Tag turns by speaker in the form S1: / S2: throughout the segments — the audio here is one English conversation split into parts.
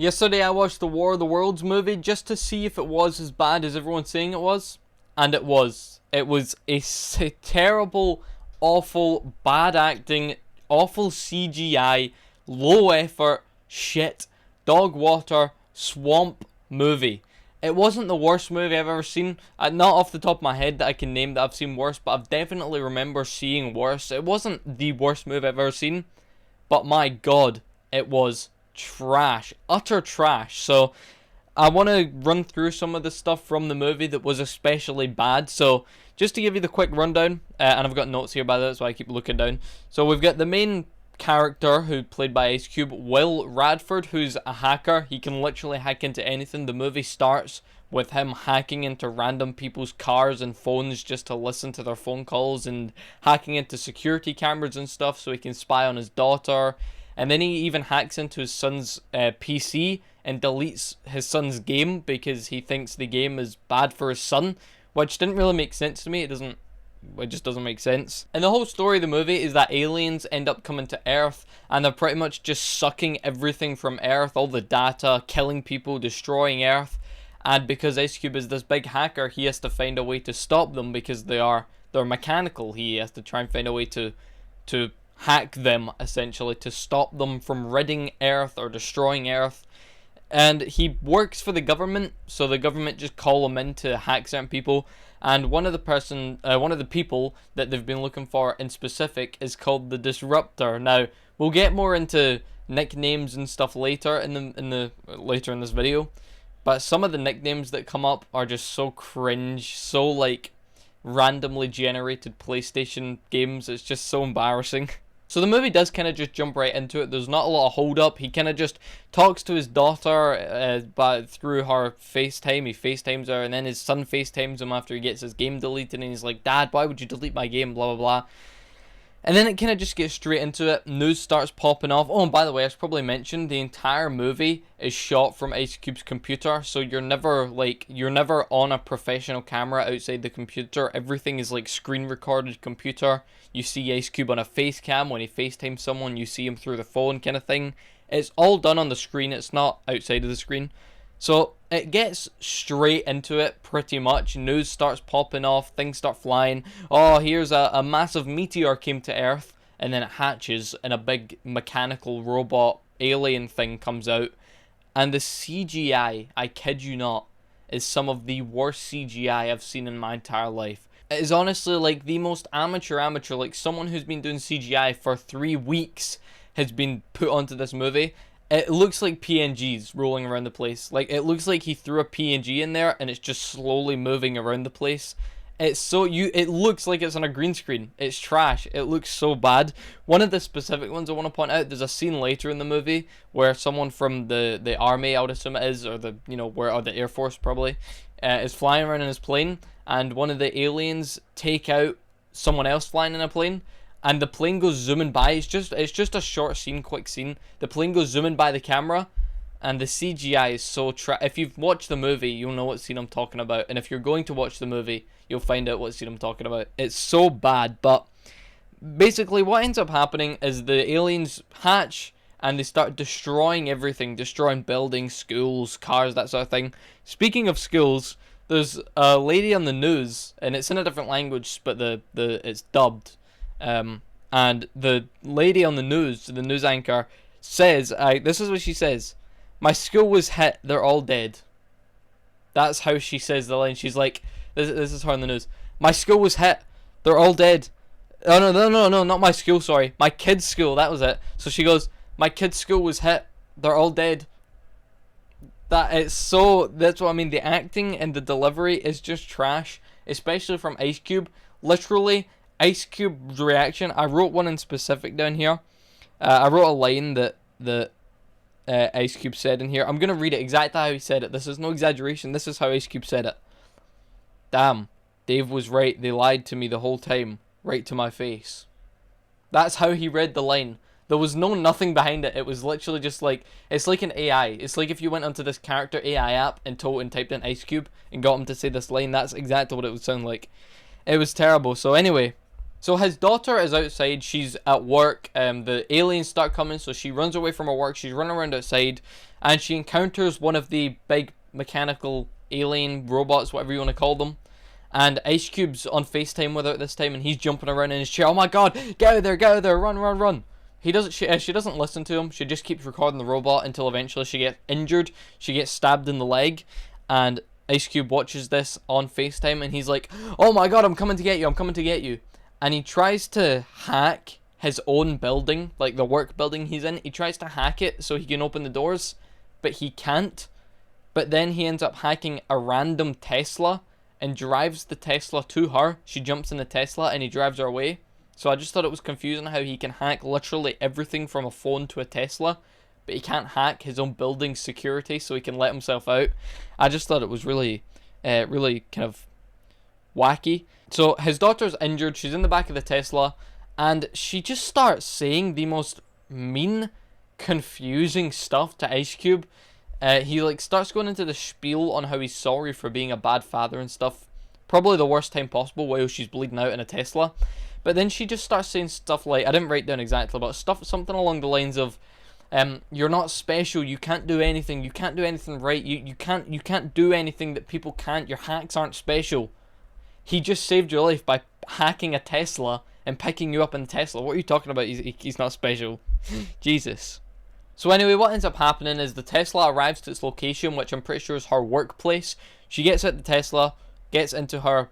S1: Yesterday I watched the War of the Worlds movie just to see if it was as bad as everyone's saying it was. And it was. It was a terrible, awful, bad acting, awful CGI, low effort, shit, dog water, swamp movie. It wasn't the worst movie I've ever seen. Not off the top of my head that I can name that I've seen worse, but I've definitely remember seeing worse. It wasn't the worst movie I've ever seen, but my god, it was trash, utter trash. So I want to run through some of the stuff from the movie that was especially bad. So just to give you the quick rundown, and I've got notes here by the way, so I keep looking down. So we've got the main character who played by Ice Cube, Will Radford, who's a hacker. He can literally hack into anything. The movie starts with him hacking into random people's cars and phones just to listen to their phone calls, and hacking into security cameras and stuff so he can spy on his daughter. And then he even hacks into his son's PC and deletes his son's game because he thinks the game is bad for his son, which didn't really make sense to me. It just doesn't make sense. And the whole story of the movie is that aliens end up coming to Earth, and they're pretty much just sucking everything from Earth, all the data, killing people, destroying Earth. And because Ice Cube is this big hacker, he has to find a way to stop them because they're mechanical. He has to try and find a way to hack them, essentially, to stop them from ridding Earth or destroying Earth. And he works for the government, so the government just call him in to hack certain people. And one of the people that they've been looking for in specific is called the Disruptor. Now we'll get more into nicknames and stuff later later in this video, but some of the nicknames that come up are just so cringe, so like randomly generated PlayStation games. It's just so embarrassing. So the movie does kind of just jump right into it. There's not a lot of hold up. He kind of just talks to his daughter through her FaceTime. He FaceTimes her, and then his son FaceTimes him after he gets his game deleted, and he's like, "Dad, why would you delete my game?" Blah, blah, blah. And then it kind of just gets straight into it. News starts popping off. Oh, and by the way, I should probably mention the entire movie is shot from Ice Cube's computer. So you're never on a professional camera outside the computer. Everything is like screen recorded computer. You see Ice Cube on a face cam. When he FaceTimes someone, you see him through the phone kind of thing. It's all done on the screen. It's not outside of the screen. So it gets straight into it pretty much. News starts popping off, things start flying. Oh, here's a massive meteor came to Earth, and then it hatches and a big mechanical robot alien thing comes out. And the CGI, I kid you not, is some of the worst CGI I've seen in my entire life. It is honestly like the most amateur, like someone who's been doing CGI for 3 weeks has been put onto this movie. It looks like PNGs rolling around the place. Like, it looks like he threw a PNG in there and it's just slowly moving around the place. It looks like it's on a green screen. It's trash. It looks so bad. One of the specific ones I want to point out, there's a scene later in the movie where someone from the army, I would assume it is, or the Air Force probably, is flying around in his plane, and one of the aliens take out someone else flying in a plane. And the plane goes zooming by. It's just a short scene, quick scene. The plane goes zooming by the camera, and the CGI is so if you've watched the movie, you'll know what scene I'm talking about. And if you're going to watch the movie, you'll find out what scene I'm talking about. It's so bad, but basically what ends up happening is the aliens hatch, and they start destroying everything, destroying buildings, schools, cars, that sort of thing. Speaking of schools, there's a lady on the news, and it's in a different language, but it's dubbed. And the lady on the news anchor says, this is what she says: "My school was hit, they're all dead." That's how she says the line. She's like, this is her on the news. "My school was hit, they're all dead." Oh, no, not my school, sorry. My kid's school, that was it. So she goes, "My kid's school was hit, they're all dead." That's what I mean. The acting and the delivery is just trash, especially from Ice Cube. Literally, Ice Cube's reaction, I wrote one in specific down here. I wrote a line that Ice Cube said in here. I'm going to read it exactly how he said it. This is no exaggeration. This is how Ice Cube said it. "Damn, Dave was right. They lied to me the whole time. Right to my face." That's how he read the line. There was nothing behind it. It was literally just like, it's like an AI. It's like if you went onto this character AI app and typed in Ice Cube and got him to say this line. That's exactly what it would sound like. It was terrible. So anyway, so his daughter is outside. She's at work. The aliens start coming, so she runs away from her work. She's running around outside, and she encounters one of the big mechanical alien robots, whatever you want to call them. And Ice Cube's on FaceTime with her at this time, and he's jumping around in his chair. Oh my god, get out of there, run, run, run. He doesn't. She doesn't listen to him. She just keeps recording the robot until eventually she gets injured. She gets stabbed in the leg, and Ice Cube watches this on FaceTime, and he's like, "Oh my god, I'm coming to get you. I'm coming to get you." And he tries to hack his own building, like the work building he's in. He tries to hack it so he can open the doors, but he can't. But then he ends up hacking a random Tesla and drives the Tesla to her. She jumps in the Tesla and he drives her away. So I just thought it was confusing how he can hack literally everything from a phone to a Tesla, but he can't hack his own building's security so he can let himself out. I just thought it was really kind of wacky. So his daughter's injured. She's in the back of the Tesla, and she just starts saying the most mean, confusing stuff to Ice Cube. He like starts going into the spiel on how he's sorry for being a bad father and stuff. Probably the worst time possible while she's bleeding out in a Tesla. But then she just starts saying stuff like, I didn't write down exactly, but something along the lines of, you're not special, you can't do anything right, you can't do anything that people can't, your hacks aren't special. He just saved your life by hacking a Tesla and picking you up in Tesla. What are you talking about? He's not special. Jesus. So anyway, what ends up happening is the Tesla arrives to its location, which I'm pretty sure is her workplace. She gets out the Tesla, gets into her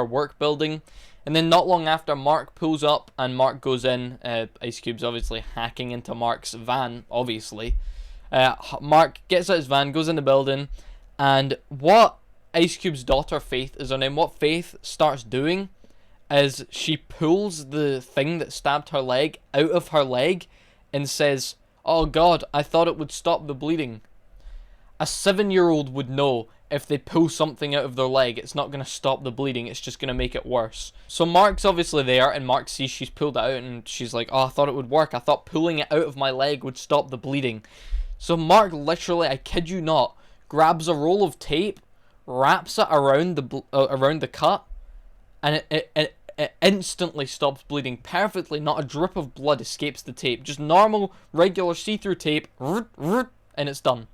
S1: work building, and then not long after, Mark pulls up and Mark goes in. Ice Cube's obviously hacking into Mark's van, obviously. Mark gets out his van, goes in the building, and what Ice Cube's daughter, Faith, is her name, what Faith starts doing is she pulls the thing that stabbed her leg out of her leg and says, "Oh god, I thought it would stop the bleeding." A 7-year-old would know if they pull something out of their leg, it's not going to stop the bleeding, it's just going to make it worse. So Mark's obviously there, and Mark sees she's pulled it out, and she's like, "Oh, I thought it would work. I thought pulling it out of my leg would stop the bleeding." So Mark literally, I kid you not, grabs a roll of tape, wraps it around the cut, and it instantly stops bleeding perfectly. Not a drip of blood escapes the tape. Just normal, regular see-through tape, and it's done.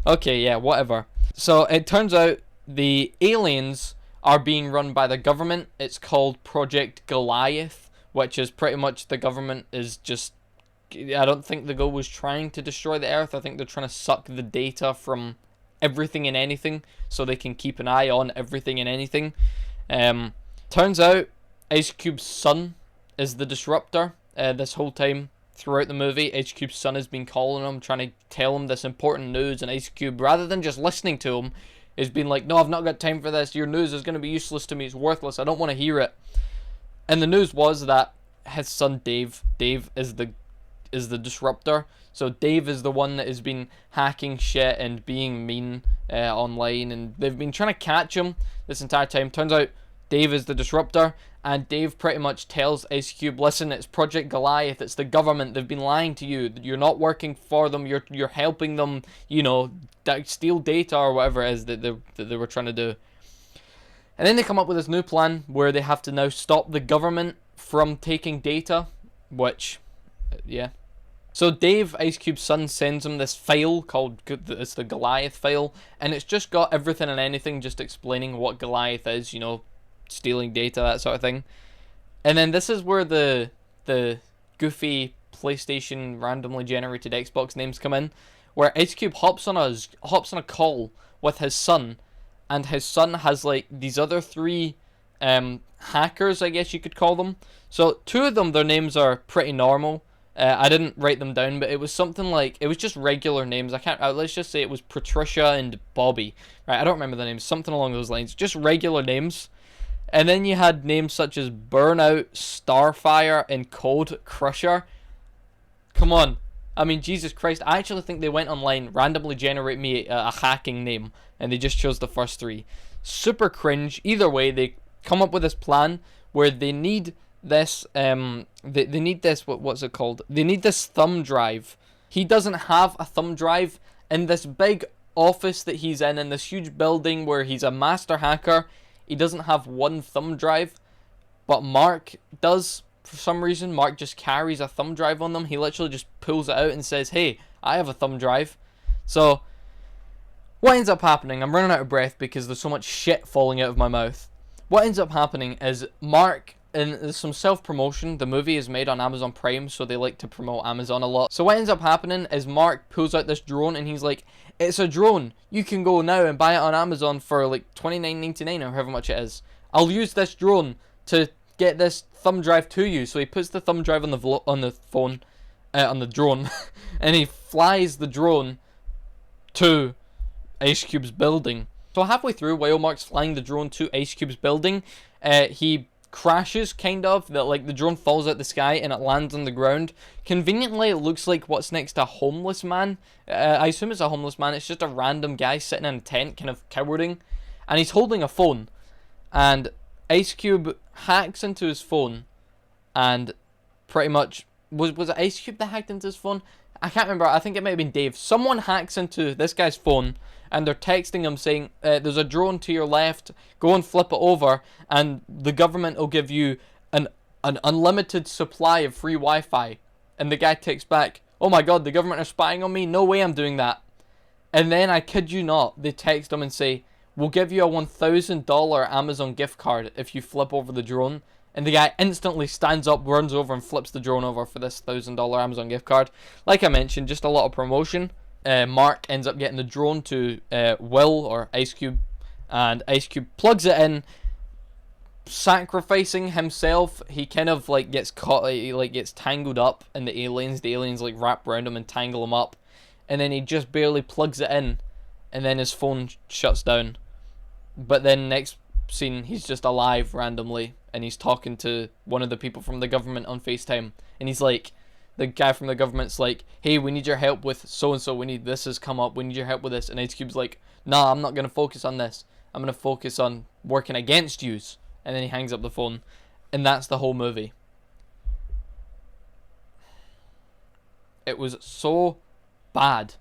S1: Okay, yeah, whatever. So it turns out the aliens are being run by the government. It's called Project Goliath, which is pretty much the government is just... I don't think the goal was trying to destroy the Earth. I think they're trying to suck the data from everything and anything so they can keep an eye on everything and anything. Turns out Ice Cube's son is the disruptor this whole time. Throughout the movie, Ice Cube's son has been calling him, trying to tell him this important news, and Ice Cube, rather than just listening to him, has been like, "No, I've not got time for this. Your news is going to be useless to me. It's worthless. I don't want to hear it." And the news was that his son Dave is the disruptor. So Dave is the one that has been hacking shit and being mean online, and they've been trying to catch him this entire time. Turns out Dave is the disruptor, and Dave pretty much tells Ice Cube, "Listen, it's Project Goliath, it's the government, they've been lying to you, you're not working for them, you're helping them, you know, steal data," or whatever it is that they were trying to do. And then they come up with this new plan where they have to now stop the government from taking data, which, yeah. So Dave, Ice Cube's son, sends him this file called, it's the Goliath file, and it's just got everything and anything just explaining what Goliath is, you know, stealing data, that sort of thing. And then this is where the goofy PlayStation randomly generated Xbox names come in, where Ice Cube hops on a call with his son, and his son has like these other three hackers, I guess you could call them. So two of them, their names are pretty normal. I didn't write them down, but it was something like, it was just regular names. Let's just say it was Patricia and Bobby. Right, I don't remember the names. Something along those lines. Just regular names. And then you had names such as Burnout, Starfire, and Code Crusher. Come on. I mean, Jesus Christ. I actually think they went online, randomly generate me a hacking name, and they just chose the first three. Super cringe. Either way, they come up with this plan where they need this, they need this, what's it called? They need this thumb drive. He doesn't have a thumb drive in this big office that he's in this huge building where he's a master hacker. He doesn't have one thumb drive, but Mark does. For some reason, Mark just carries a thumb drive on them. He literally just pulls it out and says, "Hey, I have a thumb drive." So, what ends up happening, I'm running out of breath because there's so much shit falling out of my mouth. What ends up happening is Mark, and there's some self-promotion. The movie is made on Amazon Prime, so they like to promote Amazon a lot. So what ends up happening is Mark pulls out this drone and he's like, it's a drone. You can go now and buy it on Amazon for like $29.99 or however much it is. I'll use this drone to get this thumb drive to you. So he puts the thumb drive on the drone, and he flies the drone to Ice Cube's building. So halfway through, while Mark's flying the drone to Ice Cube's building, he crashes, kind of. That, like, the drone falls out the sky and it lands on the ground. Conveniently, it looks like what's next to a homeless man. I assume it's a homeless man. It's just a random guy sitting in a tent, kind of cowering, and he's holding a phone. And Ice Cube hacks into his phone, and pretty much was it Ice Cube that hacked into his phone? I can't remember. I think it might have been Dave. Someone hacks into this guy's phone, and they're texting him saying, there's a drone to your left, go and flip it over, and the government will give you an unlimited supply of free Wi-Fi. And the guy texts back, oh my god, the government are spying on me? No way I'm doing that. And then, I kid you not, they text him and say, we'll give you a $1,000 Amazon gift card if you flip over the drone. And the guy instantly stands up, runs over, and flips the drone over for this $1,000 Amazon gift card. Like I mentioned, just a lot of promotion. Mark ends up getting the drone to Will, or Ice Cube, and Ice Cube plugs it in, sacrificing himself. He kind of like gets caught, he like gets tangled up in the aliens. The aliens like wrap around him and tangle him up, and then he just barely plugs it in, and then his phone shuts down. But then next scene, he's just alive randomly, and he's talking to one of the people from the government on FaceTime, and he's like, the guy from the government's like, hey, we need your help with so-and-so, we need this has come up, we need your help with this, and Ice Cube's like, nah, I'm not going to focus on this, I'm going to focus on working against yous, and then he hangs up the phone, and that's the whole movie. It was so bad.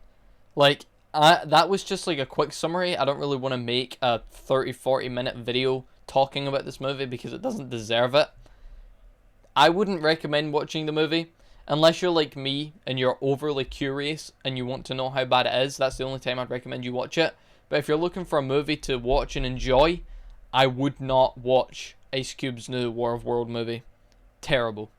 S1: Like, that was just like a quick summary. I don't really want to make a 30-40 minute video talking about this movie because it doesn't deserve it. I wouldn't recommend watching the movie unless you're like me and you're overly curious and you want to know how bad it is. That's the only time I'd recommend you watch it. But if you're looking for a movie to watch and enjoy, I would not watch Ice Cube's new War of World movie. Terrible.